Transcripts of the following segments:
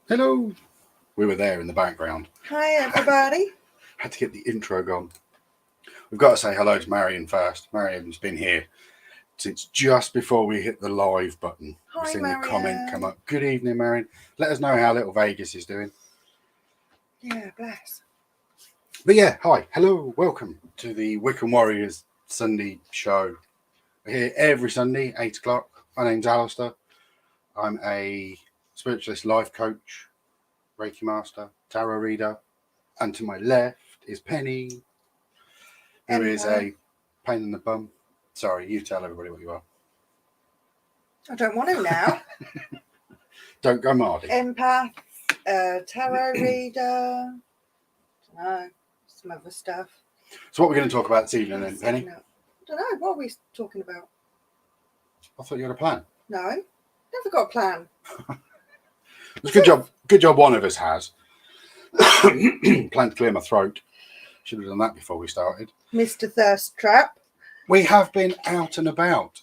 Hello. We were there in the background. Hi, everybody. Had to get the intro gone. We've got to say hello to Marion first. Marion's been here since just before we hit the live button. We've Hi, seen the comment come Marianne. up. Good evening, Marion. Let us know how Little Vegas is doing. Yeah, bless. But yeah, hi, hello, welcome to the Wiccan Warriors Sunday show. We're here every Sunday, 8 o'clock. My name's Alistair. I'm a spiritualist life coach, Reiki master, tarot reader. And to my left is Penny, who is a pain in the bum. Sorry, you tell everybody what you are. I don't want to now. Don't go Mardy. Empath, tarot reader, some other stuff. So what we're going to talk about this evening then, Penny? I don't know. What are we talking about? I thought you had a plan. No, never got a plan. It's a good job one of us has. Plan to clear my throat. Should have done that before we started. Mr. Thirst Trap. We have been out and about.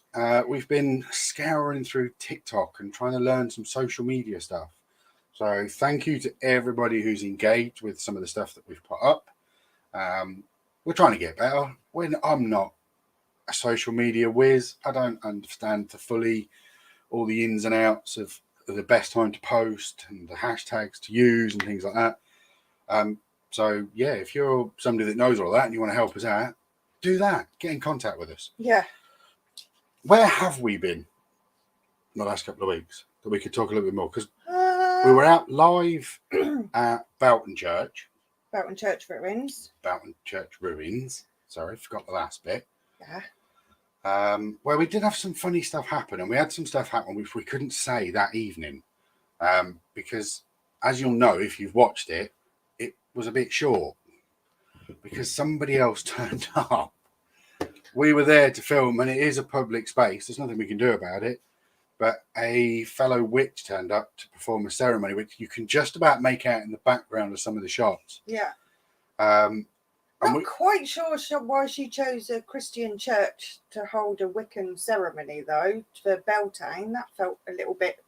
We've been scouring through TikTok and trying to learn some social media stuff. So thank you to everybody who's engaged with some of the stuff that we've put up. We're trying to get better. When I'm not a social media whiz, I don't understand fully all the ins and outs of the best time to post and the hashtags to use and things like that. So yeah, if you're somebody that knows all that and you want to help us out, do that. Get in contact with us. Yeah. Where have we been in the last couple of weeks that we could talk a little bit more? Because we were out live at Boughton Church. Boughton Church Ruins. Boughton Church Ruins. Sorry, forgot the last bit. Yeah. Where we did have some funny stuff happen, and we had some stuff happen which we couldn't say that evening. Because, as you'll know if you've watched it, it was a bit short. Because somebody else turned up. We were there to film, and it is a public space. There's nothing we can do about it. But a fellow witch turned up to perform a ceremony, which you can just about make out in the background of some of the shots. Yeah. Um, Not quite sure why she chose a Christian church to hold a Wiccan ceremony, though, for Beltane. That felt a little bit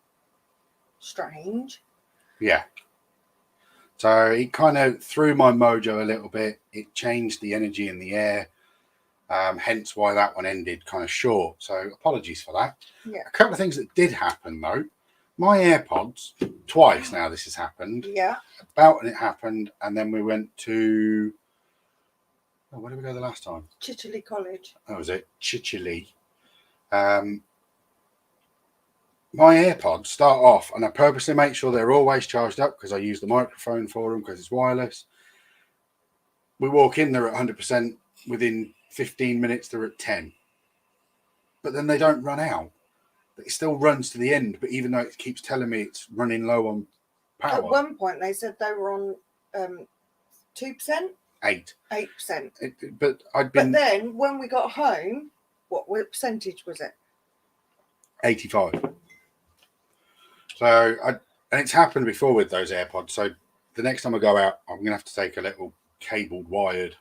strange. Yeah. So it kind of threw my mojo a little bit. It changed the energy in the air. Hence why that one ended kind of short. So apologies for that. Yeah. A couple of things that did happen, though. My AirPods, twice now this has happened. Yeah. Boughton it happened, and then we went to... Oh, where did we go the last time? Chichiley College. That was it, Chichiley. My AirPods start off, and I purposely make sure they're always charged up because I use the microphone for them because it's wireless. We walk in, they're at 100%. Within 15 minutes, they're at 10. But then they don't run out. It still runs to the end, but even though it keeps telling me it's running low on power. At one point, they said they were on 2%? 8%. 8%. But then, when we got home, what percentage was it? 85. So, and it's happened before with those AirPods. So, the next time I go out, I'm going to have to take a little cabled, wired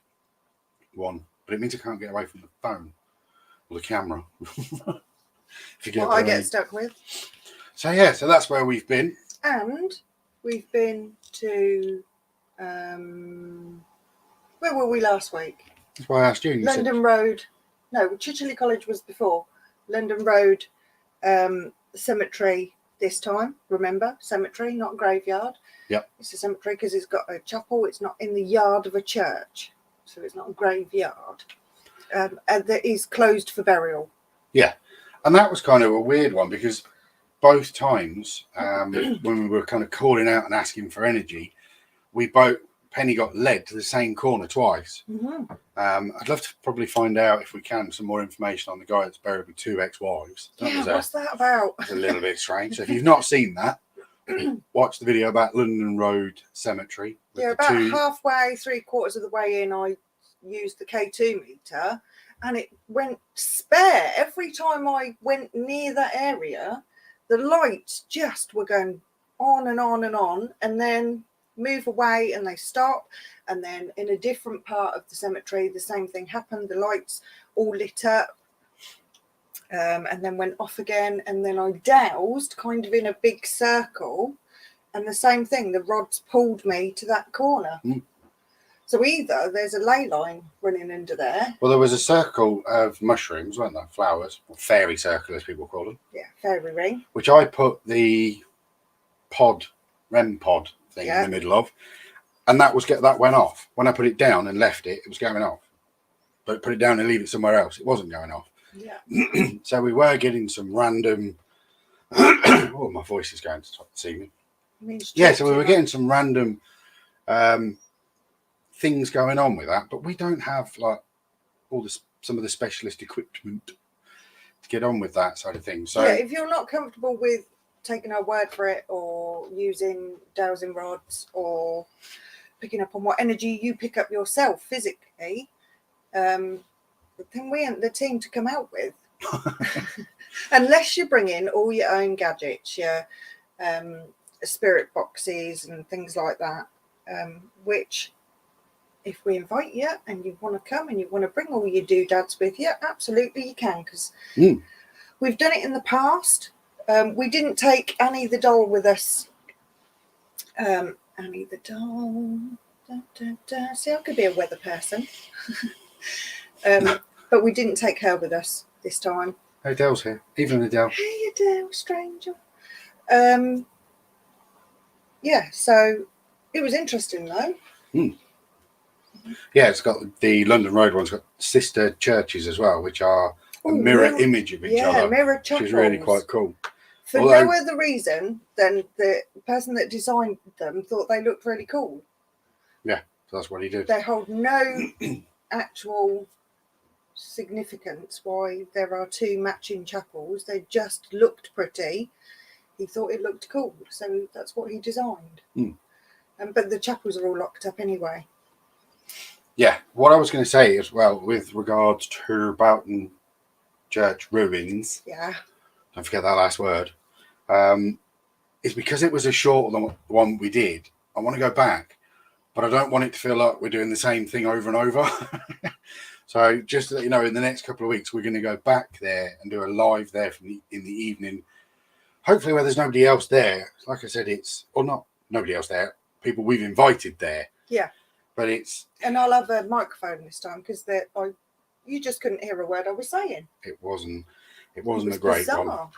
one. But it means I can't get away from the phone or the camera. If you get what I get stuck with. So, yeah, so that's where we've been. And we've been to... where were we last week? That's why I asked you. London Road. No, Chichiley College was before. London Road Cemetery this time. Remember, cemetery, not graveyard. Yep. It's a cemetery because it's got a chapel. It's not in the yard of a church. So it's not a graveyard. And that is closed for burial. Yeah. And that was kind of a weird one because both times when we were kind of calling out and asking for energy, Penny got led to the same corner twice. Mm-hmm. I'd love to probably find out if we can some more information on the guy that's buried with 2 ex-wives. What's that about? It's a little bit strange. So if you've not seen that, watch the video about London Road Cemetery. Yeah, about halfway, 3/4 of the way in, I used the K2 meter, and it went spare every time I went near that area. The lights just were going on and on and on, and then move away and they stop, and then in a different part of the cemetery the same thing happened. The lights all lit up and then went off again, and then I doused kind of in a big circle And the same thing, the rods pulled me to that corner. So either there's a ley line running under there. Well, there was a circle of mushrooms, weren't there? Flowers, or fairy circle as people call them. Yeah, fairy ring. Which I put the REM pod thing in the middle of, and that went off. When I put it down and left it, it was going off. But put it down and leave it somewhere else, it wasn't going off. Yeah. So we were getting some random. Oh, my voice is going to stop this evening. So we were getting some random things going on with that, but we don't have like some of the specialist equipment to get on with that side of things. So yeah, if you're not comfortable with taking our word for it, or using dowsing rods, or picking up on what energy you pick up yourself physically, then we ain't the team to come out with. Unless you bring in all your own gadgets, your spirit boxes and things like that, which if we invite you and you want to come and you want to bring all your doodads with you, absolutely you can, because we've done it in the past. We didn't take Annie the doll with us. Annie the doll. Da, da, da. See, I could be a weather person. But we didn't take her with us this time. Adele's here. Evelyn Adele. Hey Adele, stranger. Yeah, so it was interesting though. Yeah, it's got the London Road one's got sister churches as well, which are a mirror image of each other. Yeah, mirror chapels. Which is really quite cool. For no other reason than the person that designed them thought they looked really cool. Yeah, that's what he did. They hold no actual significance why there are two matching chapels. They just looked pretty. He thought it looked cool, so that's what he designed. But the chapels are all locked up anyway. Yeah, what I was going to say as well with regards to Boughton Church ruins. Yeah. Don't forget that last word. Is because it was a shorter one we did. I want to go back, but I don't want it to feel like we're doing the same thing over and over. So just to let you know, in the next couple of weeks, we're going to go back there and do a live there in the evening. Hopefully where there's nobody else there. Like I said, not nobody else there. People we've invited there. Yeah. But and I'll have a microphone this time because you just couldn't hear a word I was saying. It wasn't a great bizarre. one.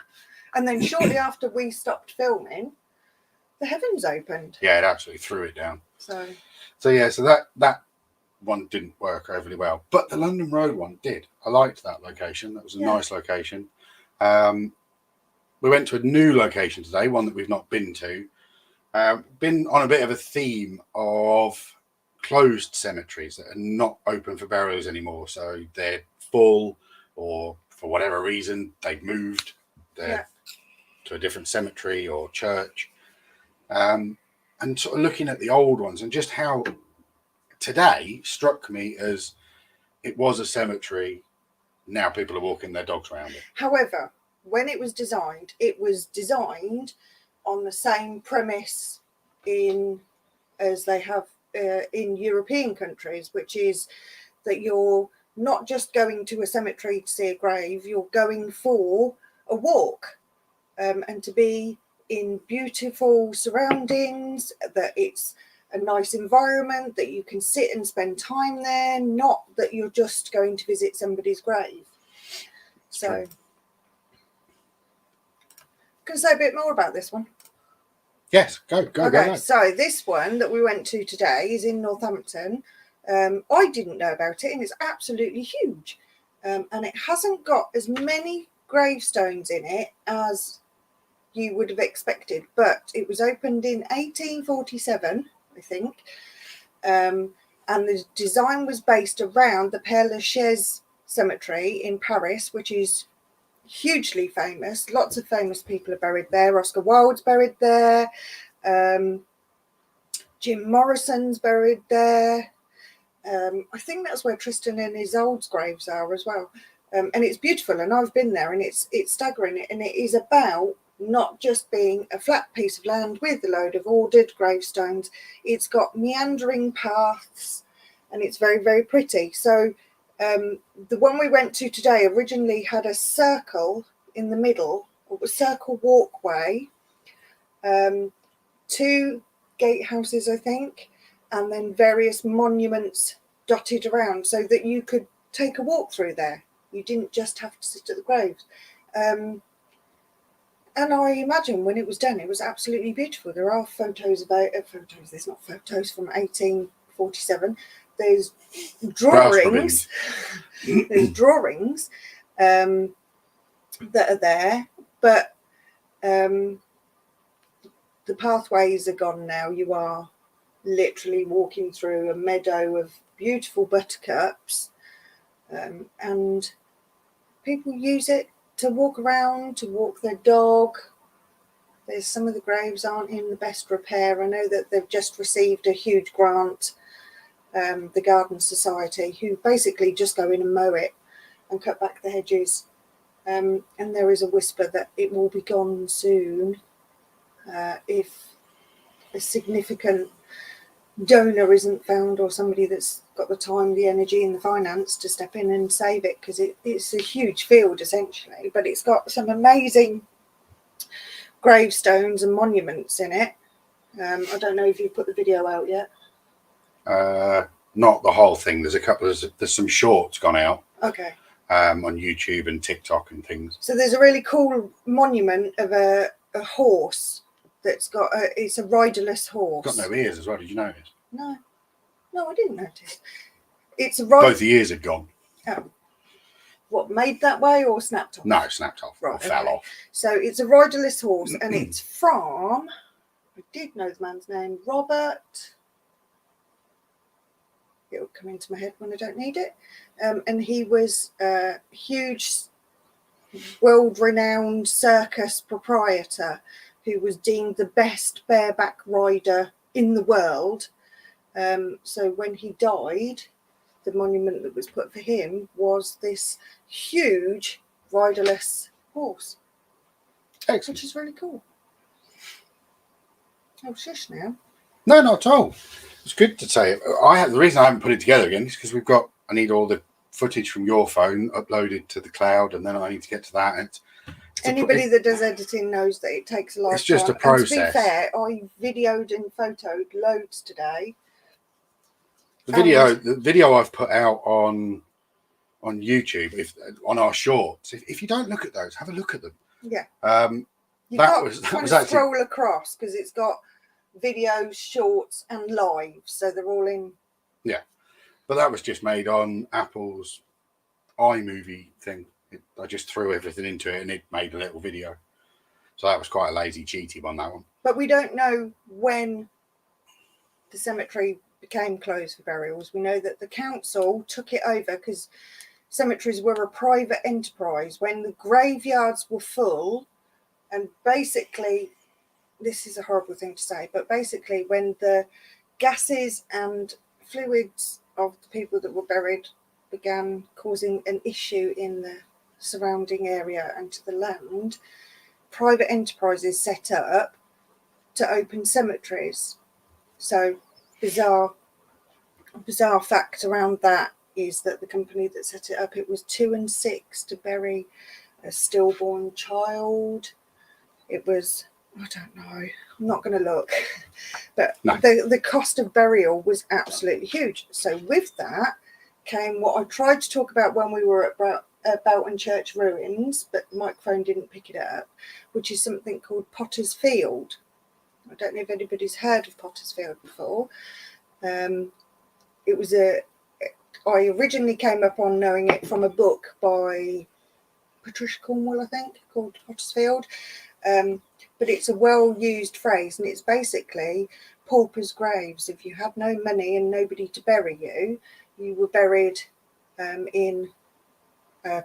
And then shortly after we stopped filming, the heavens opened. Yeah, it absolutely threw it down. So that one didn't work overly well, but the London Road one did. I liked that location. That was a nice location. We went to a new location today, one that we've not been to. Been on a bit of a theme of closed cemeteries that are not open for burials anymore. So they're full, or for whatever reason they've moved to a different cemetery or church. And sort of looking at the old ones and just how today struck me as it was a cemetery. Now people are walking their dogs around it. However, when it was designed on the same premise as they have in European countries, which is that you're not just going to a cemetery to see a grave, you're going for a walk, and to be in beautiful surroundings, that it's a nice environment, that you can sit and spend time there, not that you're just going to visit somebody's grave. So can I say a bit more about this one? Yes, go. So this one that we went to today is in Northampton. I didn't know about it, and it's absolutely huge. And it hasn't got as many gravestones in it as you would have expected, but it was opened in 1847, I think. And the design was based around the Père Lachaise cemetery in Paris, which is hugely famous. Lots of famous people are buried there. Oscar Wilde's buried there. Jim Morrison's buried there. I think that's where Tristan and Isolde's graves are as well. And it's beautiful, and I've been there, and it's staggering. And it is about not just being a flat piece of land with a load of ordered gravestones. It's got meandering paths, and it's very, very pretty. So the one we went to today originally had a circle in the middle, or a circle walkway, 2 gatehouses, I think, and then various monuments dotted around so that you could take a walk through there. You didn't just have to sit at the graves. And I imagine when it was done, it was absolutely beautiful. There are photos about photos. There's not photos from 1847. There's drawings. There's drawings that are there, but the pathways are gone now. You are literally walking through a meadow of beautiful buttercups, and people use it to walk around, to walk their dog. There's some of the graves aren't in the best repair. I know that they've just received a huge grant, the Garden Society, who basically just go in and mow it and cut back the hedges. And there is a whisper that it will be gone soon if a significant donor isn't found, or somebody that's got the time, the energy and the finance to step in and save it, because it's a huge field essentially, but it's got some amazing gravestones and monuments in it. I don't know if you've put the video out yet. Not the whole thing. There's some shorts gone out. Okay. On YouTube and TikTok and things. So there's a really cool monument of a horse that's got it's a riderless horse. Got no ears as well. Did you notice? No, I didn't notice. It's a Both the ears had gone. Oh. What, made that way or snapped off? No, snapped off. Right, or fell off. So it's a riderless horse, and it's from, I did know the man's name, Robert. It'll come into my head when I don't need it. And he was a huge, world-renowned circus proprietor who was deemed the best bareback rider in the world. So when he died, the monument that was put for him was this huge riderless horse. Excellent. Which is really cool. Oh, shush now. No, not at all. It's good to say. The reason I haven't put it together again is because I need all the footage from your phone uploaded to the cloud, and then I need to get to that. It's Anybody that does editing knows that it takes a lot of time. It's just a process. And to be fair, I videoed and photoed loads today. The video I've put out on YouTube, on our shorts. If you don't look at those, have a look at them. Yeah. That was actually scroll across, because it's got videos, shorts, and live, so they're all in. Yeah, but that was just made on Apple's iMovie thing. I just threw everything into it, and it made a little video. So that was quite a lazy, cheaty one, that one. But we don't know when the cemetery became closed for burials. We know that the council took it over because cemeteries were a private enterprise when the graveyards were full, and basically, this is a horrible thing to say, but basically when the gases and fluids of the people that were buried began causing an issue in the surrounding area and to the land, private enterprises set up to open cemeteries. So bizarre fact around that is that the company that set it up, it was 2 and 6 to bury a stillborn child. It was, I don't know, I'm not going to look, but no. The cost of burial was absolutely huge. So with that came what I tried to talk about when we were at Boughton Church Ruins, but the microphone didn't pick it up, which is something called Potter's Field. I don't know if anybody's heard of Potter's Field before. I originally came up on knowing it from a book by Patricia Cornwell, I think, called Potter's Field. But it's a well-used phrase, and it's basically paupers' graves. If you had no money and nobody to bury you, you were buried in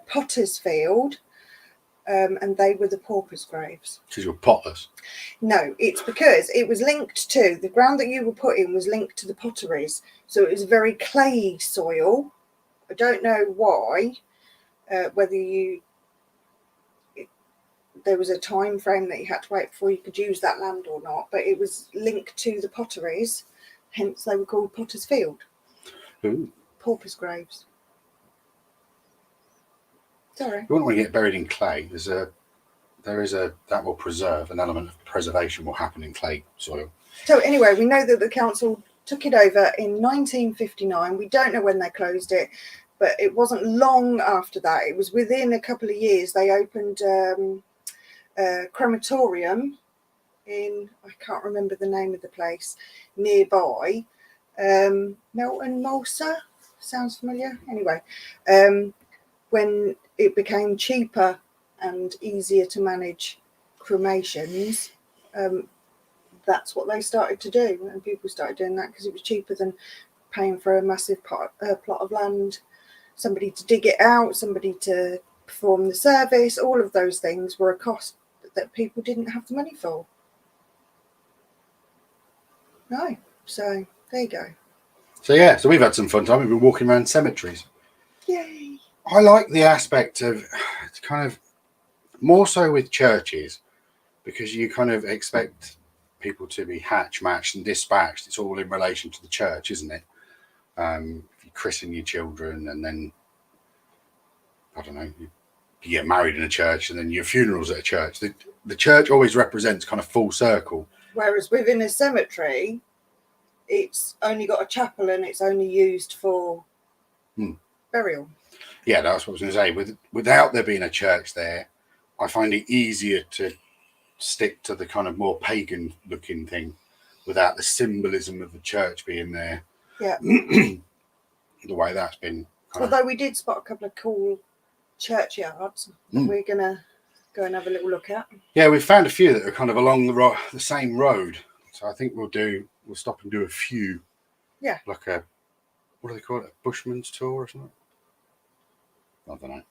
Potter's Field, and they were the paupers' graves. Because you were potless? No, it's because it was linked to, the ground that you were put in was linked to the potteries. So it was very clayey soil. I don't know why, whether there was a time frame that you had to wait before you could use that land or not, but it was linked to the potteries, hence they were called Potter's Field. Ooh. Paupers' graves. Sorry. You wouldn't want to get buried in clay. There's a that will preserve, an element of preservation will happen in clay soil. So anyway, we know that the council took it over in 1959. We don't know when they closed it, but it wasn't long after that. It was within a couple of years. They opened a crematorium in, I can't remember the name of the place, nearby. Melton Mulsa, sounds familiar? Anyway, when it became cheaper and easier to manage cremations, that's what they started to do, and people started doing that because it was cheaper than paying for a massive plot of land, somebody to dig it out, somebody to perform the service. All of those things were a cost that people didn't have the money for. No, so there you go. So we've had some fun time. We've been walking around cemeteries. Yay! I like the aspect of, it's kind of more so with churches, because you kind of expect people to be hatch matched and dispatched. It's all in relation to the church, isn't it? If you christen your children, and then I don't know, you get married in a church, and then your funeral's at a church. The church always represents kind of full circle. Whereas within a cemetery, it's only got a chapel and it's only used for burial. Yeah, that's what I was going to say. Without there being a church there, I find it easier to stick to the kind of more pagan looking thing without the symbolism of the church being there. Yeah. The way that's been. Although we did spot a couple of cool churchyards that we're going to go and have a little look at. Yeah, we've found a few that are kind of along the same road. So I think we'll stop and do a few. Yeah. Like a, what do they call it? A bushman's tour or something? I don't know.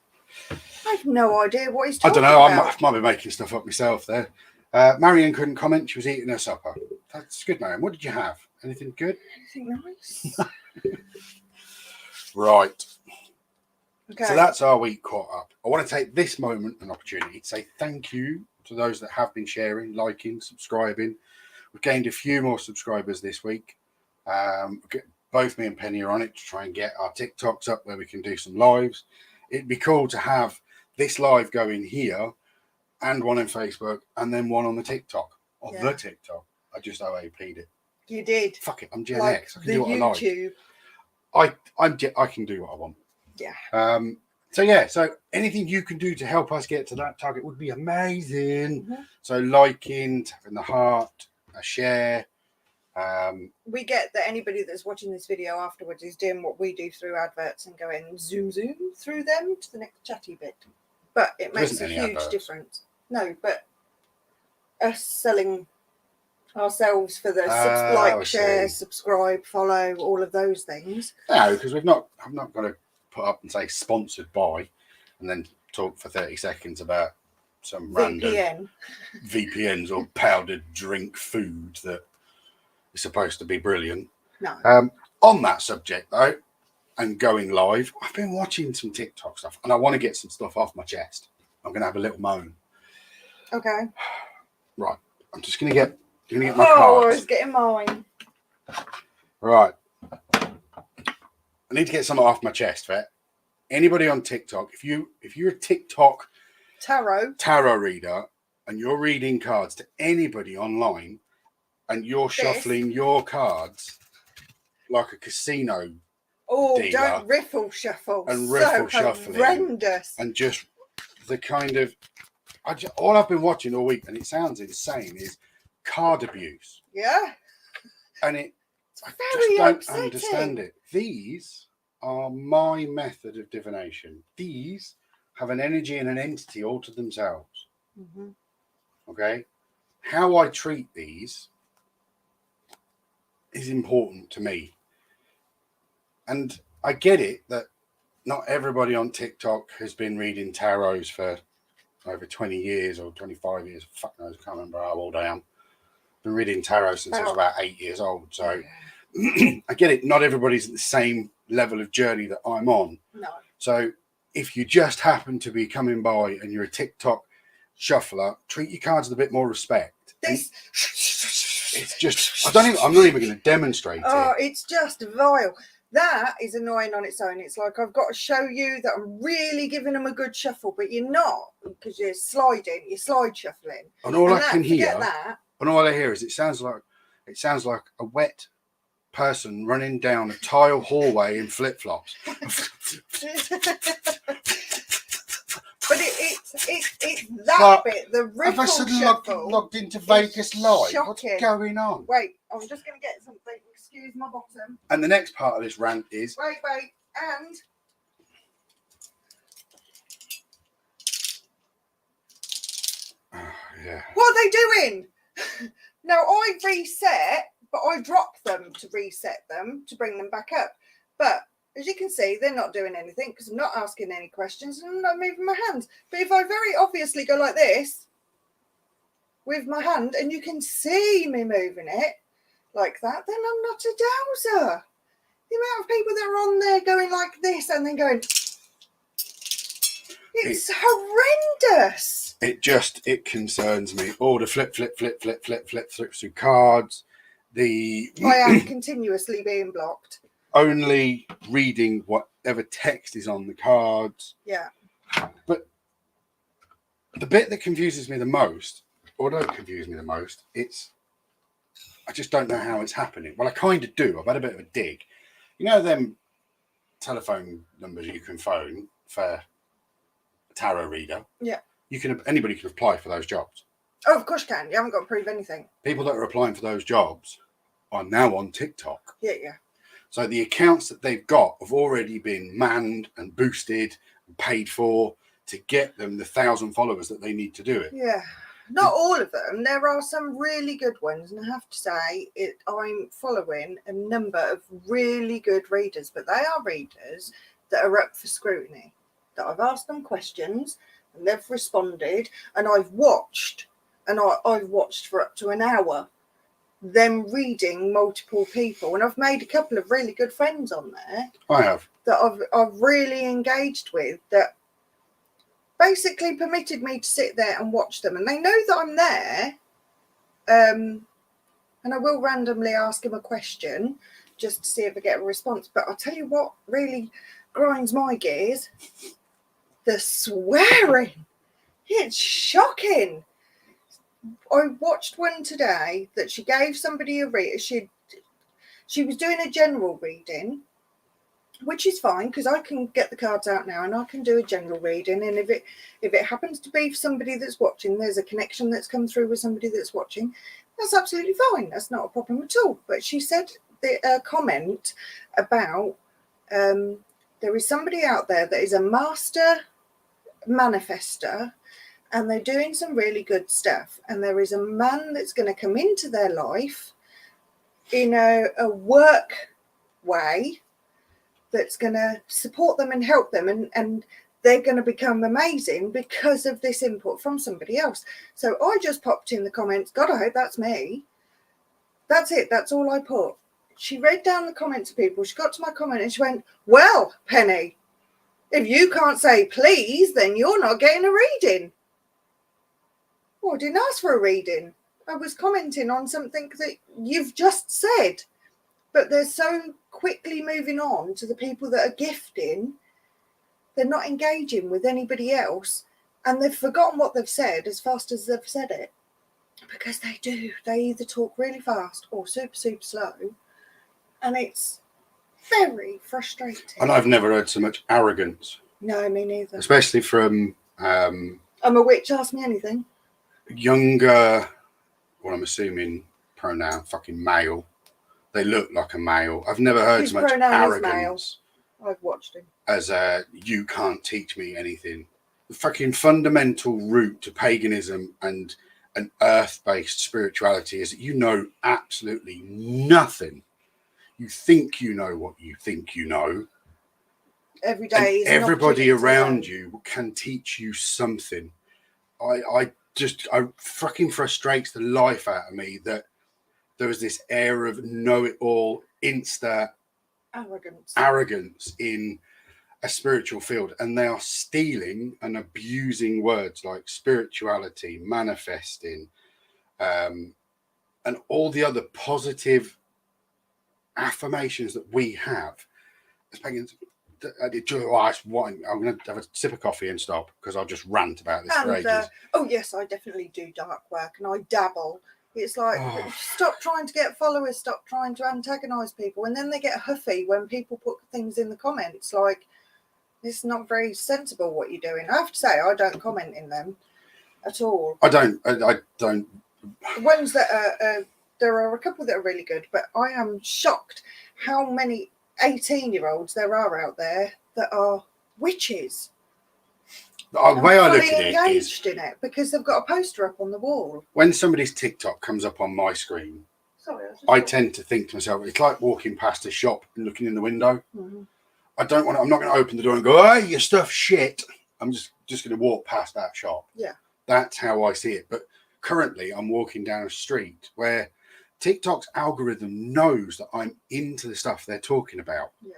I have no idea what he's talking I don't know. about. I might be making stuff up myself there. Marion couldn't comment. She was eating her supper. That's good, Marion. What did you have? Anything good? Anything nice? Right. Okay. So that's our week caught up. I want to take this moment and opportunity to say thank you to those that have been sharing, liking, subscribing. We've gained a few more subscribers this week. Both me and Penny are on it to try and get our TikToks up where we can do some lives. It'd be cool to have this live going here and one on Facebook and then one on the TikTok. Or the TikTok. I just OAP'd it. You did. Fuck it, I'm Gen like X. I can do what YouTube. I like. I can do what I want. Yeah. So anything you can do to help us get to that target would be amazing. So liking, tapping the heart, a share. We get that anybody that's watching this video afterwards is doing what we do through adverts and going zoom through them to the next chatty bit. But it makes a huge difference. No, but us selling ourselves for the like, share, subscribe, follow, all of those things. No, because I'm not going to put up and say sponsored by and then talk for 30 seconds about some random VPNs or powdered drink food that is supposed to be brilliant. No. On that subject though, and going live, I've been watching some TikTok stuff and I want to get some stuff off my chest. I'm going to have a little moan. Okay. Right. I'm just going to get my cards. Oh, I was getting mine. Right. I need to get something off my chest, Vet. Anybody on TikTok, if you're a TikTok tarot reader and you're reading cards to anybody online and you're shuffling your cards like a casino dealer, don't riffle shuffle. And riffle shuffling. Horrendous. And just the kind of all I've been watching all week, and it sounds insane, is card abuse. Yeah. And I just don't understand it. These are my method of divination. These have an energy and an entity all to themselves. Okay? How I treat these is important to me. And I get it that not everybody on TikTok has been reading tarots for over 20 years or 25 years. Fuck knows, I can't remember how old I am. Been reading tarot since I was about 8 years old. So I get it. Not everybody's at the same level of journey that I'm on. No. So if you just happen to be coming by and you're a TikTok shuffler, treat your cards with a bit more respect. It's just, I'm not even going to demonstrate it. It's just vile. That is annoying on its own. It's like, I've got to show you that I'm really giving them a good shuffle, but you're not, because you're slide shuffling. And all I can hear, forget that. and all I hear is it sounds like a wet person running down a tile hallway in flip flops. But it's that bit, the ripple have I suddenly shuffle. logged into Vegas Live? Shocking. What's going on? Wait, I'm just going to get something. Excuse my bottom. And the next part of this rant is... Wait, and... yeah. What are they doing? Now, I reset, but I drop them to reset them, to bring them back up. But... as you can see, they're not doing anything because I'm not asking any questions and I'm not moving my hands. But if I very obviously go like this with my hand and you can see me moving it like that, then I'm not a dowser. The amount of people that are on there going like this and then going, it's horrendous. It concerns me. All the flip through cards. I am continuously being blocked. Only reading whatever text is on the cards. Yeah. But the bit that confuses me the most, or don't confuse me the most, I just don't know how it's happening. Well, I kind of do. I've had a bit of a dig. You know them telephone numbers you can phone for a tarot reader? Yeah. Anybody can apply for those jobs. Oh, of course you can. You haven't got to prove anything. People that are applying for those jobs are now on TikTok. Yeah. So the accounts that they've got have already been manned and boosted and paid for to get them the 1,000 followers that they need to do it. Yeah. Not all of them. There are some really good ones. And I have to say, I'm following a number of really good readers. But they are readers that are up for scrutiny. That I've asked them questions and they've responded. And I've watched. And I've watched for up to an hour. Them reading multiple people, and I've made a couple of really good friends on there. I have that I've really engaged with, that basically permitted me to sit there and watch them, and they know that I'm there. And I will randomly ask them a question just to see if I get a response. But I'll tell you what really grinds my gears: the swearing. It's shocking. I watched one today that she gave somebody a read. She was doing a general reading, which is fine because I can get the cards out now and I can do a general reading. And if it happens to be for somebody that's watching, there's a connection that's come through with somebody that's watching, that's absolutely fine. That's not a problem at all. But she said a comment about there is somebody out there that is a master manifester. And they're doing some really good stuff. And there is a man that's going to come into their life in a work way that's going to support them and help them. And they're going to become amazing because of this input from somebody else. So I just popped in the comments, God, I hope that's me. That's it. That's all I put. She read down the comments of people. She got to my comment and she went, well, Penny, if you can't say please, then you're not getting a reading. Oh, I didn't ask for a reading. I was commenting on something that you've just said. But they're so quickly moving on to the people that are gifting. They're not engaging with anybody else. And they've forgotten what they've said as fast as they've said it. Because they do. They either talk really fast or super, super slow. And it's very frustrating. And I've never heard so much arrogance. No, me neither. Especially from... I'm a witch, ask me anything. Younger, well, I'm assuming pronoun, fucking male. They look like a male. I've never heard so much arrogance. I've watched him. As you can't teach me anything. The fucking fundamental root to paganism and an earth-based spirituality is that you know absolutely nothing. You think you know what you think you know. Every day. And everybody around you can teach you something. I fucking frustrates the life out of me that there is this air of know-it-all, insta arrogance in a spiritual field, and they are stealing and abusing words like spirituality, manifesting, and all the other positive affirmations that we have it's pagans. I'm going to have a sip of coffee and stop because I'll just rant about this for ages. Oh yes, I definitely do dark work and I dabble. It's like, stop trying to get followers, stop trying to antagonise people. And then they get huffy when people put things in the comments like, it's not very sensible what you're doing. I have to say, I don't comment in them at all. I don't. The ones that are, there are a couple that are really good, but I am shocked how many 18-year-olds there are out there that are witches. The way I look at it engaged in it because they've got a poster up on the wall. When somebody's TikTok comes up on my screen, I tend to think to myself, it's like walking past a shop and looking in the window. Mm-hmm. I'm not going to open the door and go, "Hey, your stuff's shit." I'm just going to walk past that shop. Yeah, that's how I see it. But currently, I'm walking down a street where TikTok's algorithm knows that I'm into the stuff they're talking about. Yeah.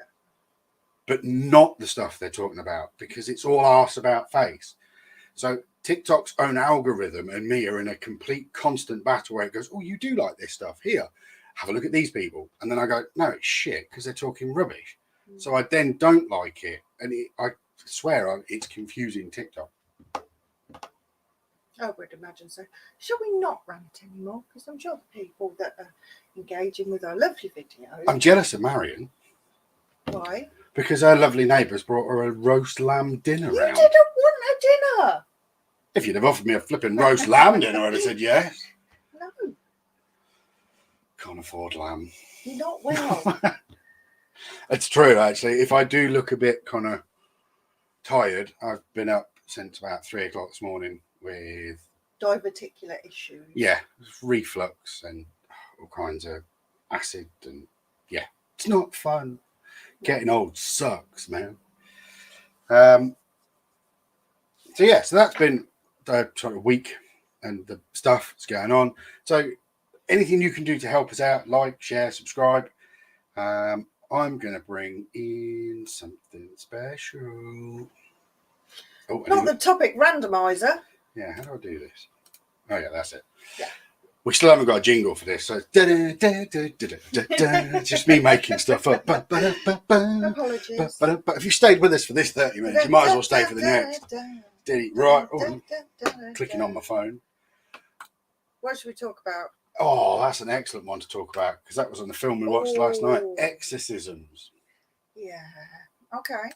But not the stuff they're talking about because it's all arse about face. So TikTok's own algorithm and me are in a complete constant battle where it goes, "Oh, you do like this stuff. Here, have a look at these people." And then I go, "No, it's shit because they're talking rubbish." Mm-hmm. So I then don't like it. And I swear it's confusing TikTok. I would imagine so. Shall we not rant anymore? Because I'm sure the people that are engaging with our lovely videos. I'm jealous of Marion. Why? Because her lovely neighbours brought her a roast lamb dinner round. You didn't want a dinner. If you'd have offered me a flipping roast lamb dinner, I'd have said yes. No. Can't afford lamb. You're not well. It's true, actually. If I do look a bit kind of tired, I've been up since about 3 o'clock this morning with diverticular issues. Yeah, reflux and all kinds of acid, and yeah, it's not fun. Getting old sucks, man. So that's been the sort of week and the stuff that's going on. So anything you can do to help us out, like, share, subscribe. I'm going to bring in something special. Oh, not the topic randomizer. Yeah, how do I do this? Oh, yeah, that's it. Yeah. We still haven't got a jingle for this, so it's just me making stuff up. Apologies. But if you stayed with us for this 30 minutes, you might as well stay for the next. Right, clicking on my phone. What should we talk about? Oh, that's an excellent one to talk about because that was on the film we watched last night. Exorcisms. Yeah. Okay.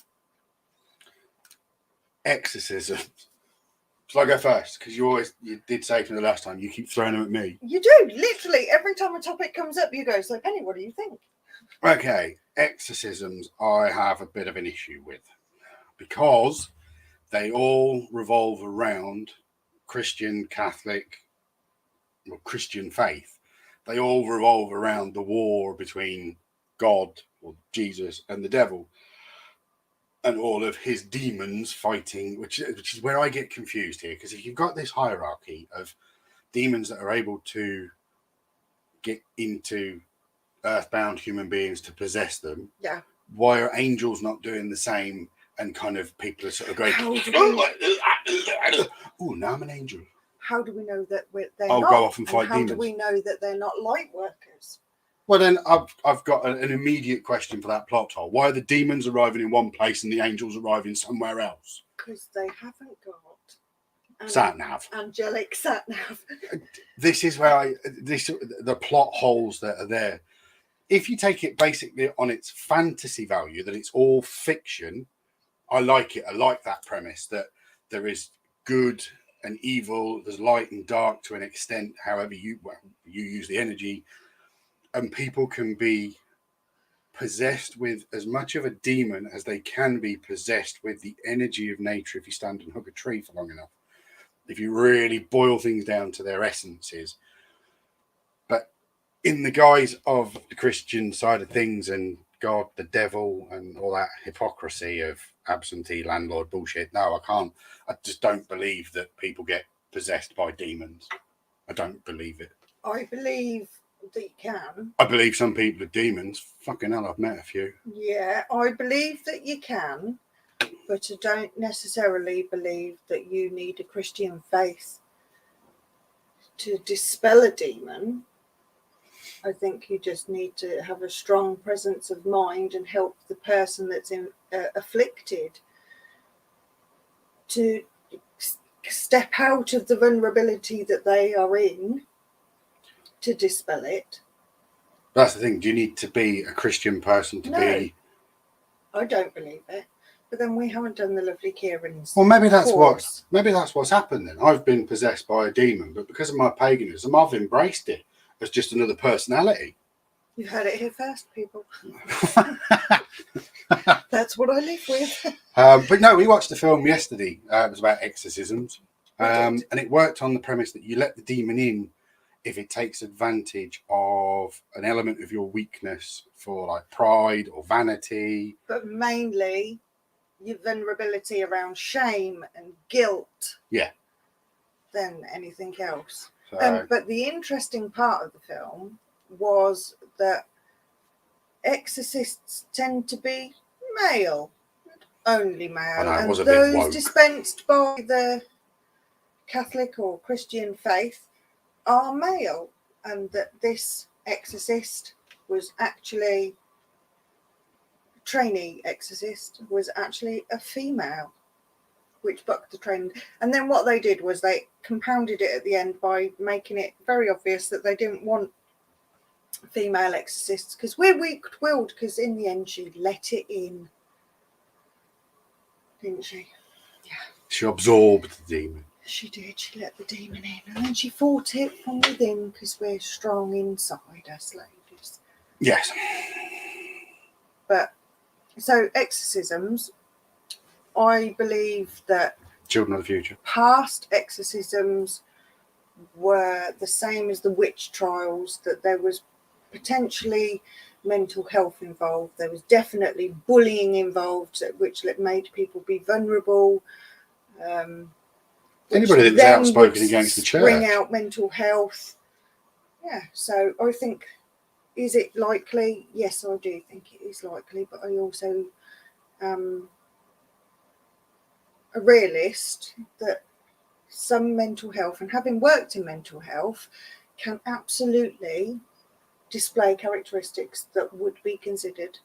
Exorcisms. Shall I go first? Because you did say to me the last time, you keep throwing them at me. You do. Literally, every time a topic comes up, you go, "So, Penny, what do you think?" Okay. Exorcisms, I have a bit of an issue with because they all revolve around Christian, Catholic, or Christian faith. They all revolve around the war between God or Jesus and the devil. And all of his demons fighting, which is where I get confused here. Because if you've got this hierarchy of demons that are able to get into earthbound human beings to possess them, yeah, why are angels not doing the same? And kind of people are sort of going, "Oh, now I'm an angel." How do we know that they're I'll not? go off and fight demons. How do we know that they're not light workers? Well, then I've got an immediate question for that plot hole. Why are the demons arriving in one place and the angels arriving somewhere else? Because they haven't got sat-nav. Angelic sat-nav. This is where the plot holes that are there. If you take it basically on its fantasy value, that it's all fiction, I like it. I like that premise that there is good and evil, there's light and dark to an extent, however you use the energy. And people can be possessed with as much of a demon as they can be possessed with the energy of nature if you stand and hug a tree for long enough. If you really boil things down to their essences. But in the guise of the Christian side of things and God, the devil, and all that hypocrisy of absentee landlord bullshit, no, I can't. I just don't believe that people get possessed by demons. I don't believe it. I believe that you can. I believe some people are demons. Fucking hell, I've met a few. Yeah, I believe that you can, but I don't necessarily believe that you need a Christian faith to dispel a demon. I think you just need to have a strong presence of mind and help the person that's afflicted to step out of the vulnerability that they are in to dispel it. That's the thing. Do you need to be a Christian person to be? I don't believe it. But then we haven't done the lovely Kieran's. Well, maybe that's course. what's happened then. I've been possessed by a demon, but because of my paganism, I've embraced it as just another personality. You heard it here first, people. That's what I live with. But no, we watched the film yesterday. It was about exorcisms. And it worked on the premise that you let the demon in if it takes advantage of an element of your weakness for like pride or vanity. But mainly your vulnerability around shame and guilt. Yeah. Than anything else. So, but the interesting part of the film was that exorcists tend to be male, only male, know, and was a bit those woke. dispensed by the Catholic or Christian faith are male, and that this exorcist was actually trainee exorcist was actually a female, which bucked the trend. And then what they did was they compounded it at the end by making it very obvious that they didn't want female exorcists because we're weak-willed, because in the end she let it in, didn't she? Yeah. She absorbed the demon. She did. She let the demon in, and then she fought it from within because we're strong inside us ladies. Yes. But so exorcisms, I believe that Children of the future. Past exorcisms were the same as the witch trials, that there was potentially mental health involved. There was definitely bullying involved, which made people be vulnerable. Anybody that was outspoken against the church. Bring out mental health. Yeah, so I think, is it likely? Yes, I do think it is likely, but I also a realist that some mental health, and having worked in mental health, can absolutely display characteristics that would be considered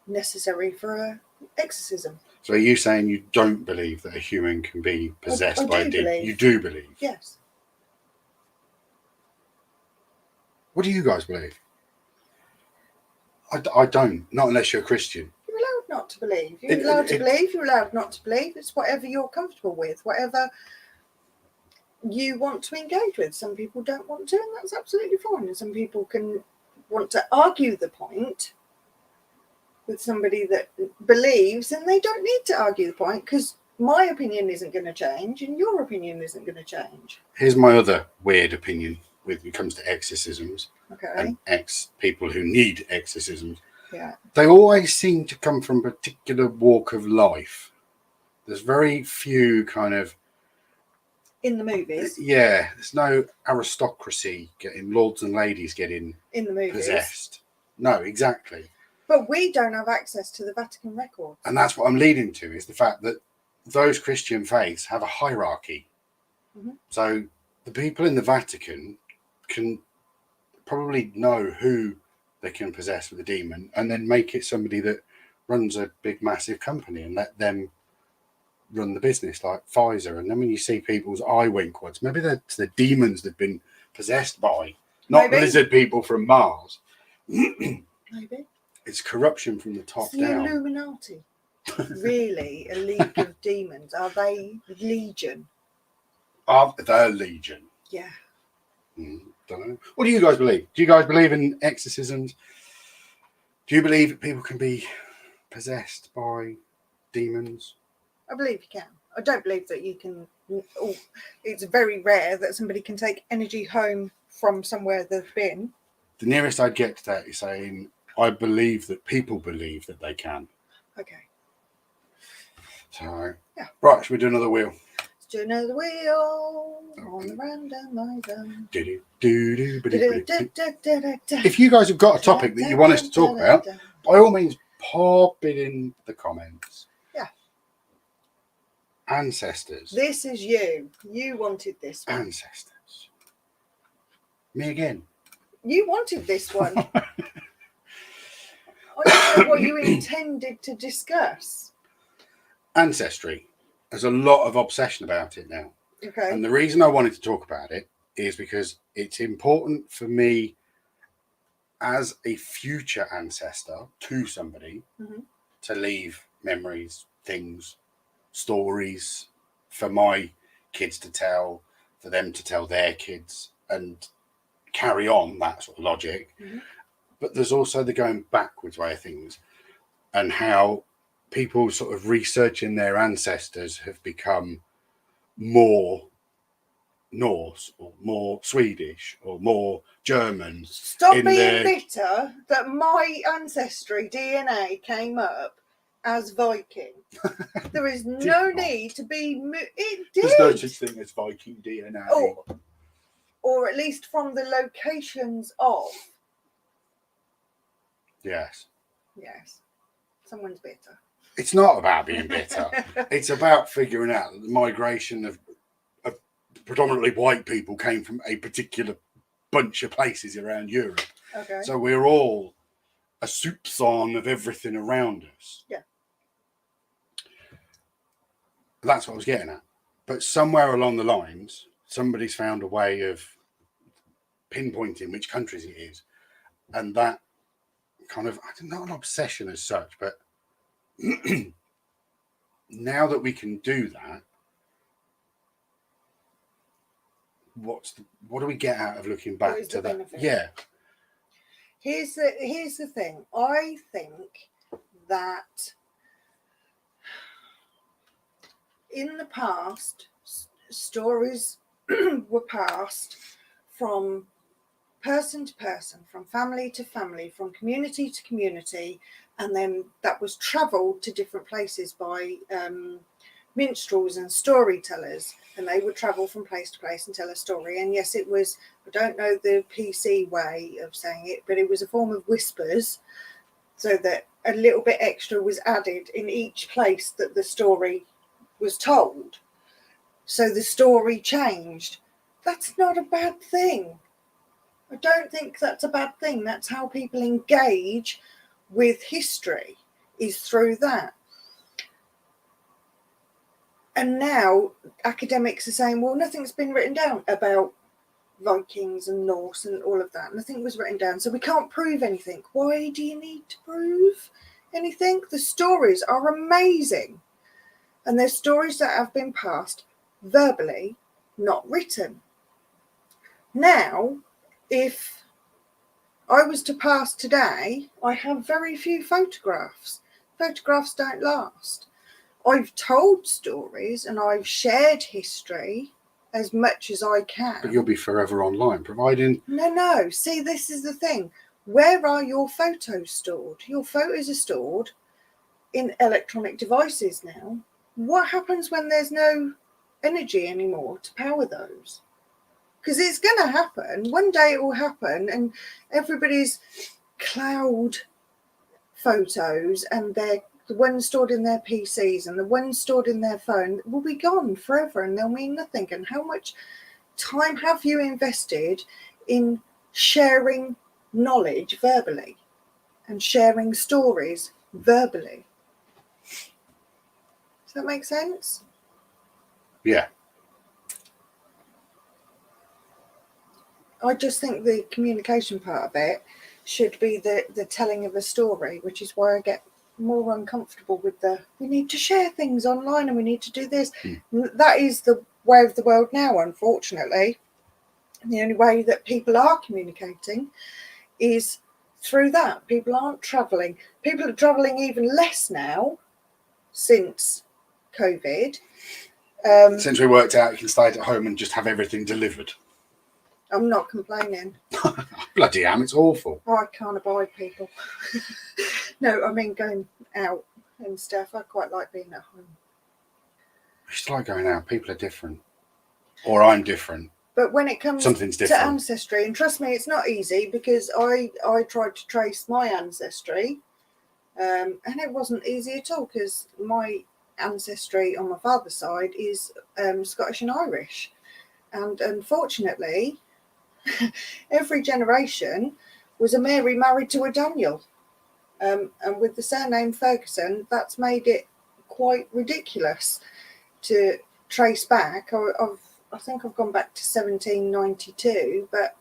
necessary for an exorcism. So are you saying you don't believe that a human can be possessed by a demon? You do believe? Yes. What do you guys believe? I don't. Not unless you're a Christian. You're allowed not to believe. You're allowed to believe. You're allowed not to believe. It's whatever you're comfortable with. Whatever you want to engage with. Some people don't want to, and that's absolutely fine. And some people can want to argue the point with somebody that believes, and they don't need to argue the point because my opinion isn't going to change and your opinion isn't going to change. Here's my other weird opinion when it comes to exorcisms. Okay. And people who need exorcisms. Yeah. They always seem to come from a particular walk of life. There's very few kind of... In the movies. Yeah. There's no aristocracy getting, lords and ladies getting in the movies. Possessed. No, exactly. But we don't have access to the Vatican records. And that's what I'm leading to, is the fact that those Christian faiths have a hierarchy. Mm-hmm. So the people in the Vatican can probably know who they can possess with a demon and then make it somebody that runs a big, massive company and let them run the business, like Pfizer. And then when you see people's eye winkwards, maybe that's the demons they've been possessed by, not lizard people from Mars. Maybe. It's corruption from the top it's the down. Illuminati. Really, a league of demons. Are they legion? Are they legion? Yeah. Don't know. What do you guys believe? Do you guys believe in exorcisms? Do you believe that people can be possessed by demons? I believe you can. I don't believe that you can. It's very rare that somebody can take energy home from somewhere they've been. The nearest I'd get to that is saying, I believe that people believe that they can. Okay. So, yeah. Right, should we do another wheel? Let's do another wheel on the randomizer. If you guys have got a topic that you want us to talk about, by all means, pop it in the comments. Yeah. Ancestors. This is you. You wanted this one. Ancestors. Me again. You wanted this one. I don't know what you intended to discuss. Ancestry. There's a lot of obsession about it now. Okay. And the reason I wanted to talk about it is because it's important for me as a future ancestor to somebody to leave memories, things, stories for my kids to tell, for them to tell their kids, and carry on that sort of logic. But there's also the going backwards way of things, and how people sort of researching their ancestors have become more Norse or more Swedish or more German. Stop being bitter that my ancestry DNA came up as Viking. There is no need to be. It did. There's no such thing as Viking DNA. Or at least from the locations of. Yes. Yes. Someone's bitter. It's not about being bitter. It's about figuring out that the migration of predominantly white people came from a particular bunch of places around Europe. Okay. So we're all a soupçon of everything around us. Yeah. That's what I was getting at. But somewhere along the lines, somebody's found a way of pinpointing which countries it is. And that kind of, not an obsession as such, but now that we can do that, what do we get out of looking back to that? Benefit? Yeah. Here's the thing. I think that in the past, stories were passed from person to person, from family to family, from community to community, and then that was travelled to different places by minstrels and storytellers, and they would travel from place to place and tell a story. And yes, it was, I don't know the PC way of saying it, but it was a form of whispers, so that a little bit extra was added in each place that the story was told. So the story changed. That's not a bad thing. I don't think that's a bad thing. That's how people engage with history, is through that. And now academics are saying, well, nothing's been written down about Vikings and Norse and all of that. Nothing was written down, so we can't prove anything. Why do you need to prove anything? The stories are amazing. And they're stories that have been passed verbally, not written. Now, if I was to pass today, I have very few photographs. Photographs don't last. I've told stories and I've shared history as much as I can. But you'll be forever online, providing... No. See, this is the thing. Where are your photos stored? Your photos are stored in electronic devices now. What happens when there's no energy anymore to power those? Because it's going to happen. One day it will happen, and everybody's cloud photos and the ones stored in their PCs and the ones stored in their phone will be gone forever, and they'll mean nothing. And how much time have you invested in sharing knowledge verbally and sharing stories verbally? Does that make sense? Yeah. I just think the communication part of it should be the telling of a story, which is why I get more uncomfortable with we need to share things online and we need to do this. That is the way of the world now, unfortunately. And the only way that people are communicating is through that. People aren't travelling. People are travelling even less now since COVID. Since we worked out you can stay at home and just have everything delivered. I'm not complaining. Bloody am, it's awful. I can't abide people. No, I mean going out and stuff. I quite like being at home. I just like going out. People are different. Or I'm different. But when it comes Something's to different. ancestry, and trust me, it's not easy, because I tried to trace my ancestry, and it wasn't easy at all, because my ancestry on my father's side is Scottish and Irish. And unfortunately, every generation was a Mary married to a Daniel. And with the surname Ferguson, that's made it quite ridiculous to trace back. I think I've gone back to 1792, but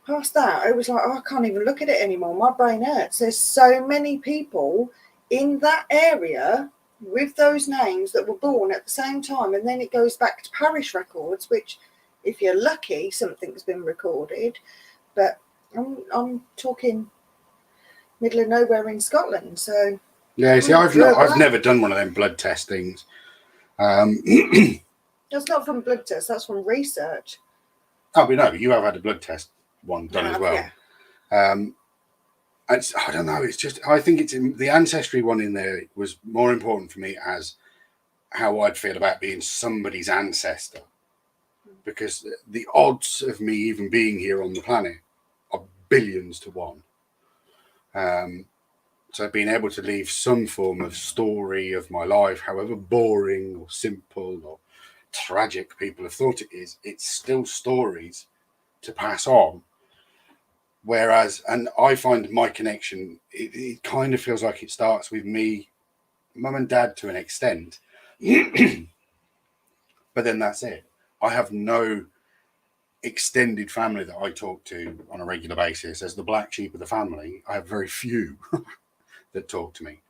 past that, it was like, oh, I can't even look at it anymore. My brain hurts. There's so many people in that area with those names that were born at the same time, and then it goes back to parish records, which, if you're lucky, something's been recorded. But I'm talking middle of nowhere in Scotland, so yeah. See, I've never done one of them blood test things. That's not from blood test. That's from research. Oh, but no, you have had a blood test one done as well. Yeah. I don't know. It's just, I think it's the ancestry one in there was more important for me as how I'd feel about being somebody's ancestor, because the odds of me even being here on the planet are billions to one. So being able to leave some form of story of my life, however boring or simple or tragic people have thought it is, it's still stories to pass on. Whereas, and I find my connection, it kind of feels like it starts with me, mum and dad to an extent, but then that's it. I have no extended family that I talk to on a regular basis. As the black sheep of the family, I have very few that talk to me.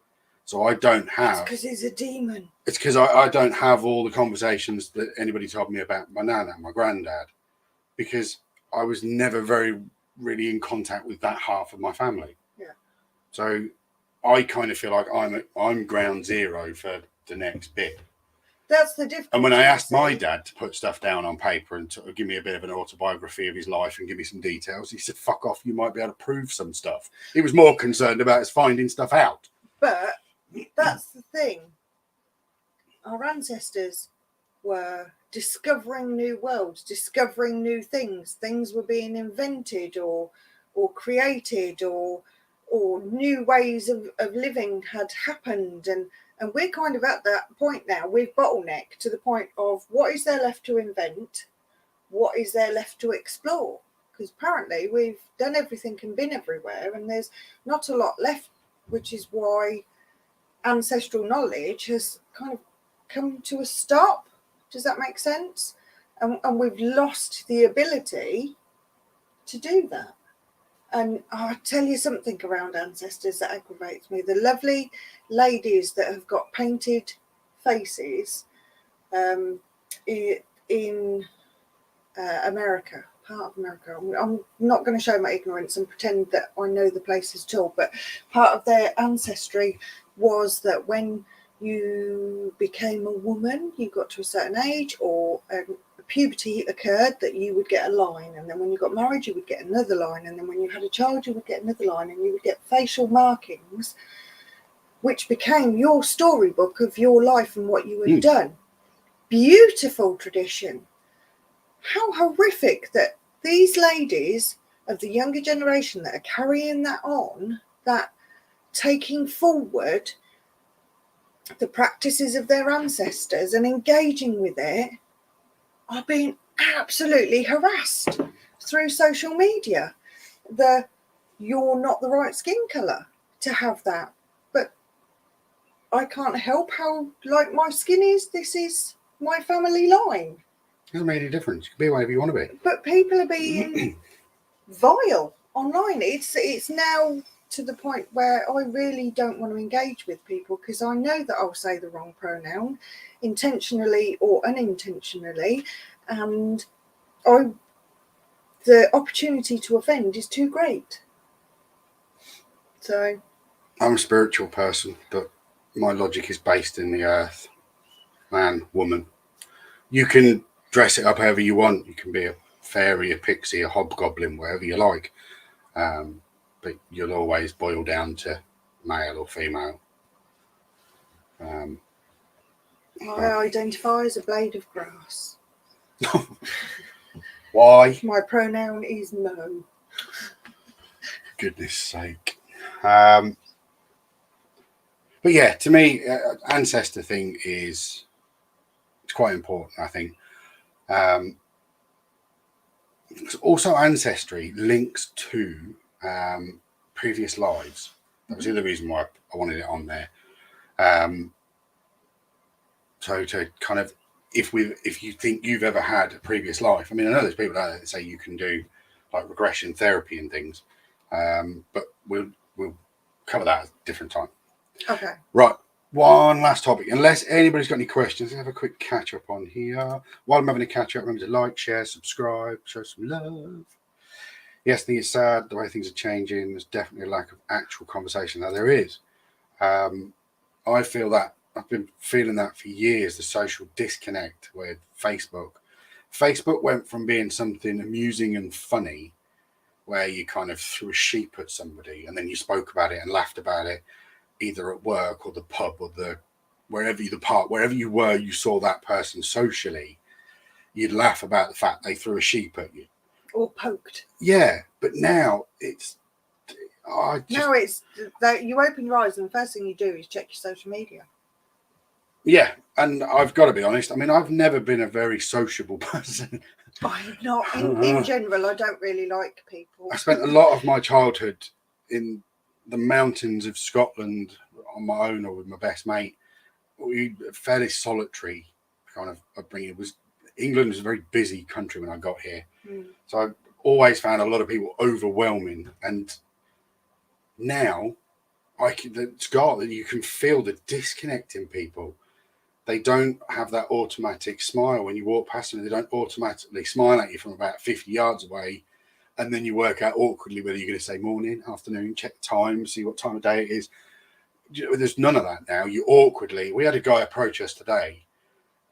So I don't have... It's because he's a demon. It's because I don't have all the conversations that anybody told me about my nana, my granddad, because I was never really in contact with that half of my family. Yeah. So I kind of feel like I'm ground zero for the next bit. That's the difference. And when I asked my dad to put stuff down on paper and to give me a bit of an autobiography of his life and give me some details, he said, fuck off, you might be able to prove some stuff. He was more concerned about us finding stuff out. But that's the thing. Our ancestors were discovering new worlds, discovering new things. Things were being invented or created, or new ways of living had happened, and we're kind of at that point now. We've bottlenecked to the point of what is there left to invent, what is there left to explore, because apparently we've done everything and been everywhere, and there's not a lot left, which is why ancestral knowledge has kind of come to a stop. Does that make sense? And we've lost the ability to do that. And I'll tell you something around ancestors that aggravates me. The lovely ladies that have got painted faces in America, part of America. I'm not going to show my ignorance and pretend that I know the places at all, but part of their ancestry was that when you became a woman, you got to a certain age, or puberty occurred, that you would get a line, and then when you got married you would get another line, and then when you had a child you would get another line, and you would get facial markings which became your storybook of your life and what you had done. Beautiful tradition. How horrific that these ladies of the younger generation that are carrying that on, that taking forward the practices of their ancestors and engaging with it, are being absolutely harassed through social media. You're not the right skin colour to have that, but I can't help how like my skin is. This is my family line. Doesn't make any difference. You can be whatever you want to be. But people are being vile online. It's now to the point where I really don't want to engage with people, because I know that I'll say the wrong pronoun, intentionally or unintentionally, and the opportunity to offend is too great. So I'm a spiritual person, but my logic is based in the earth. Man, woman. You can dress it up however you want. You can be a fairy, a pixie, a hobgoblin, whatever you like. But you'll always boil down to male or female. I identify as a blade of grass. Why? My pronoun is Mo. Goodness sake. But yeah, to me, ancestor thing it's quite important, I think. Also, ancestry links to previous lives. That was the other reason why I wanted it on there. So to kind of, if you think you've ever had a previous life, I mean, I know there's people out there that say you can do like regression therapy and things, but we'll cover that at a different time. Okay. Right. One last topic. Unless anybody's got any questions, let's have a quick catch up on here. While I'm having a catch up, remember to like, share, subscribe, show some love. Yes, I think it's sad the way things are changing. There's definitely a lack of actual conversation. Now there is. I feel that. I've been feeling that for years, the social disconnect with Facebook. Facebook went from being something amusing and funny, where you kind of threw a sheep at somebody and then you spoke about it and laughed about it, either at work or the pub or wherever you were, you saw that person socially, you'd laugh about the fact they threw a sheep at you. Or poked. Yeah, but now it's that you open your eyes and the first thing you do is check your social media. Yeah, and I've got to be honest. I mean, I've never been a very sociable person. I'm not. In general, I don't really like people. I spent a lot of my childhood in the mountains of Scotland on my own or with my best mate. We fairly solitary kind of upbringing. England was a very busy country when I got here, so I always found a lot of people overwhelming. And now you can feel the disconnect in people. They don't have that automatic smile when you walk past them. They don't automatically smile at you from about 50 yards away. And then you work out awkwardly whether you're going to say morning, afternoon, check time, see what time of day it is. There's none of that now. We had a guy approach us today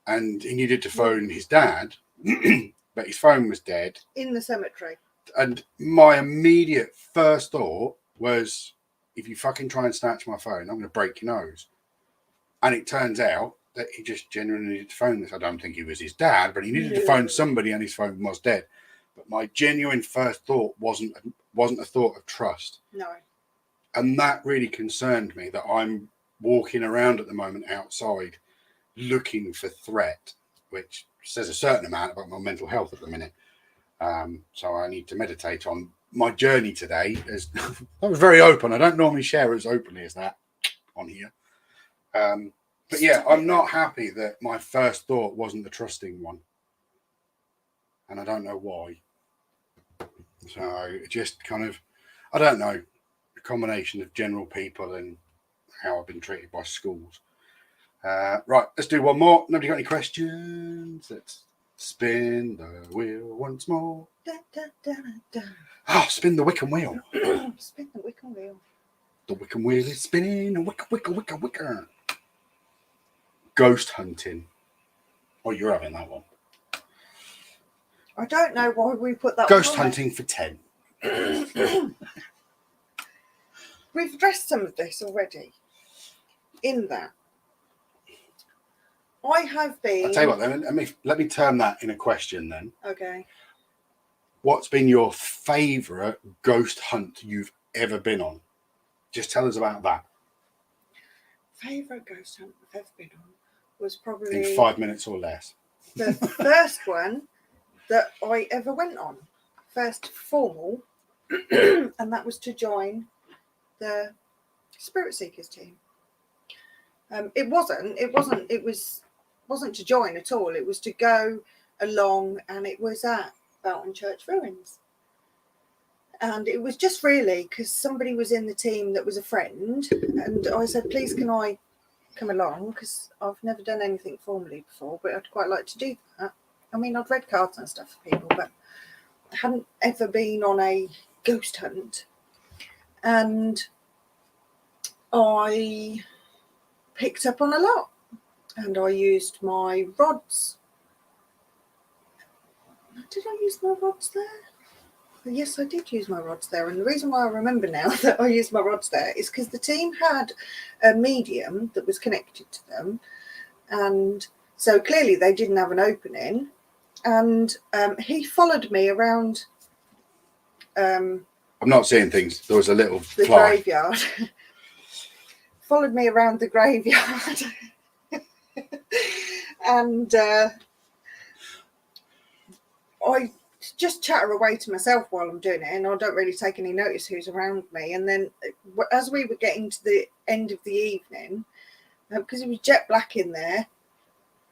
and he needed to phone his dad, but his phone was dead. In the cemetery. And my immediate first thought was, if you fucking try and snatch my phone, I'm going to break your nose. And it turns out that he just genuinely needed to phone this. I don't think he was his dad, but he needed to phone somebody and his phone was dead. But my genuine first thought wasn't a thought of trust. No. And that really concerned me, that I'm walking around at the moment outside looking for threat, which says a certain amount about my mental health at the minute. So I need to meditate on my journey today. I was very open. I don't normally share as openly as that on here. But yeah, I'm not happy that my first thought wasn't the trusting one. And I don't know why. So it just kind of, I don't know, a combination of general people and how I've been treated by schools. Right, let's do one more. Nobody got any questions? Let's spin the wheel once more. Da, da, da, da. Oh, spin the Wiccan wheel. Spin the Wiccan wheel. The Wiccan wheel is spinning. Wicca. Ghost hunting. Oh, you're having that one. I don't know why we put that Ghost on hunting for 10. We've addressed some of this already. In that, I have been. I'll tell you what, then, let me turn that in a question then. Okay. What's been your favourite ghost hunt you've ever been on? Just tell us about that. Favourite ghost hunt I've ever been on was probably in 5 minutes or less. The first one that I ever went on, first formal, and that was to join the Spirit Seekers team. It wasn't to join at all. It was to go along, and it was at Belton Church Ruins. And it was just really because somebody was in the team that was a friend, and I said, please, can I come along? Because I've never done anything formally before, but I'd quite like to do that. I mean, I'd read cards and stuff for people, but I hadn't ever been on a ghost hunt. And I picked up on a lot, and I used my rods. Did I use my rods there? Yes, I did use my rods there. And the reason why I remember now that I used my rods there is because the team had a medium that was connected to them. And so clearly they didn't have an opening. And he followed me around. I'm not seeing things. There was a little the fly. Graveyard. Followed me around the graveyard. And just chatter away to myself while I'm doing it, and I don't really take any notice who's around me. And then as we were getting to the end of the evening, because it was jet black in there,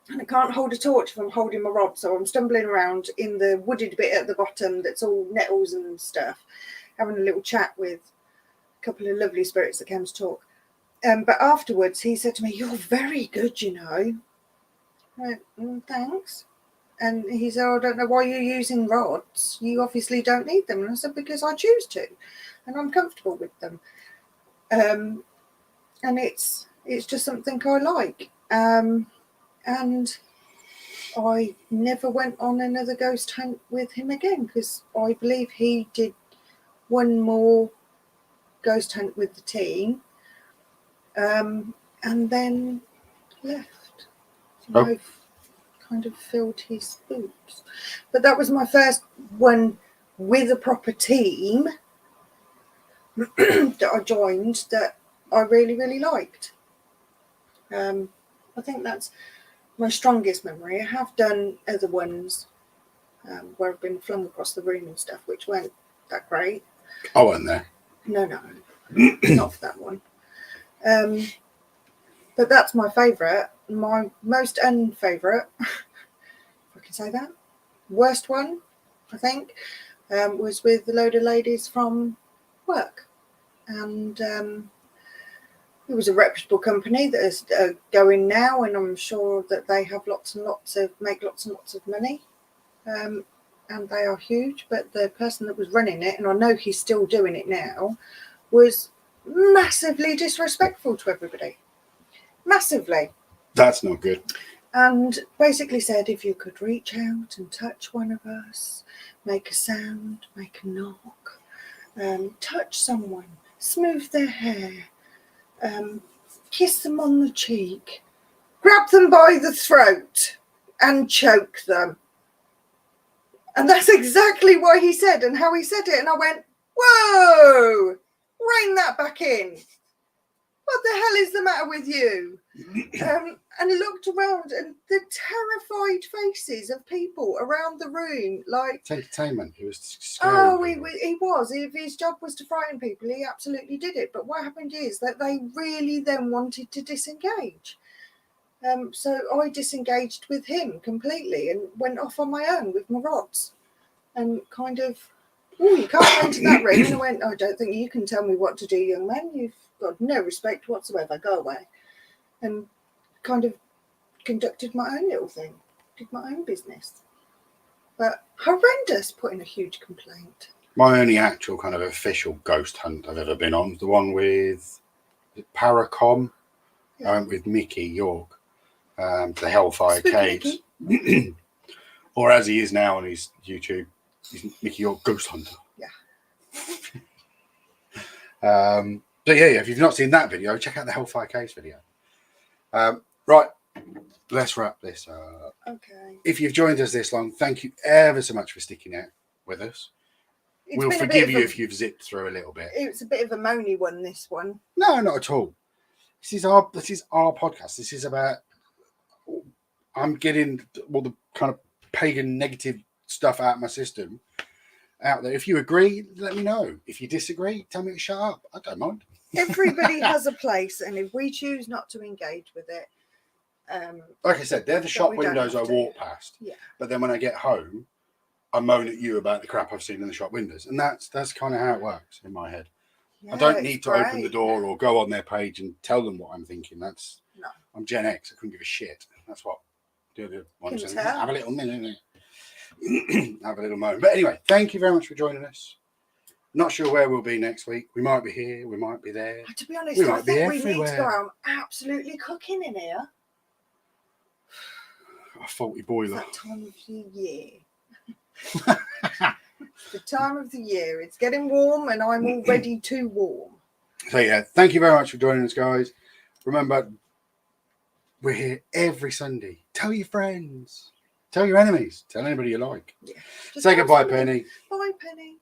and I can't hold a torch if I'm holding my rod, so I'm stumbling around in the wooded bit at the bottom that's all nettles and stuff, having a little chat with a couple of lovely spirits that came to talk. But afterwards, he said to me, "You're very good, you know." I went, "Thanks." And he said, "I don't know why you're using rods. You obviously don't need them." And I said, "Because I choose to, and I'm comfortable with them. And it's just something I like." And I never went on another ghost hunt with him again, because I believe he did one more ghost hunt with the team, and then left. So I've kind of filled his boots. But that was my first one with a proper team that I joined that I really, really liked. I think that's my strongest memory. I have done other ones where I've been flung across the room and stuff, which weren't that great. I wasn't there. No, not for that one. But that's my favourite. My most unfavourite, if I can say that, worst one, I think, was with a load of ladies from work. And it was a reputable company that is going now, and I'm sure that they have make lots and lots of money, and they are huge. But the person that was running it, and I know he's still doing it now, was massively disrespectful to everybody. Massively. That's not good. And basically said, if you could reach out and touch one of us, make a sound, make a knock, touch someone, smooth their hair, kiss them on the cheek, grab them by the throat and choke them. And that's exactly what he said and how he said it. And I went, whoa, rein that back in. What the hell is the matter with you? And looked around, and the terrified faces of people around the room, like, it's entertainment. He was scary. Oh, he was. If his job was to frighten people, he absolutely did it. But what happened is that they really then wanted to disengage. So I disengaged with him completely and went off on my own with my rods. And kind of, oh, you can't go into that room. And I went, I don't think you can tell me what to do, young man. You've got no respect whatsoever. Go away. And kind of conducted my own little thing. Did my own business. But horrendous, put in a huge complaint. My only actual kind of official ghost hunt I've ever been on was the one with Paracom. Yeah. I went with Mickey York, the Hellfire Caves. Or as he is now on his YouTube, he's Mickey York Ghost Hunter. Yeah. So yeah, if you've not seen that video, check out the Hellfire Caves video. Right, let's wrap this up. Okay. If you've joined us this long, thank you ever so much for sticking out with us. We'll forgive you if you've zipped through a little bit. It's a bit of a moany one, this one. No, not at all. This is our podcast. This is about, I'm getting all the kind of pagan negative stuff out of my system out there. If you agree, let me know. If you disagree, tell me to shut up. I don't mind. Everybody has a place, and if we choose not to engage with it, like I said, they're the shop windows I walk past. Yeah. But then when I get home, I moan at you about the crap I've seen in the shop windows, and that's kind of how it works in my head. Yeah, I don't need to open the door or go on their page and tell them what I'm thinking. I'm Gen X. I couldn't give a shit. That's what the other one says. Have a little minute. Have a little moment. But anyway, thank you very much for joining us. Not sure where we'll be next week. We might be here. We might be there. To be honest, I think we need to go out absolutely cooking in here. A faulty boiler. That time of the year. The time of the year. It's getting warm, and I'm already too warm. So yeah, thank you very much for joining us, guys. Remember, we're here every Sunday. Tell your friends. Tell your enemies. Tell anybody you like. Yeah. Say goodbye, Penny. Bye, Penny.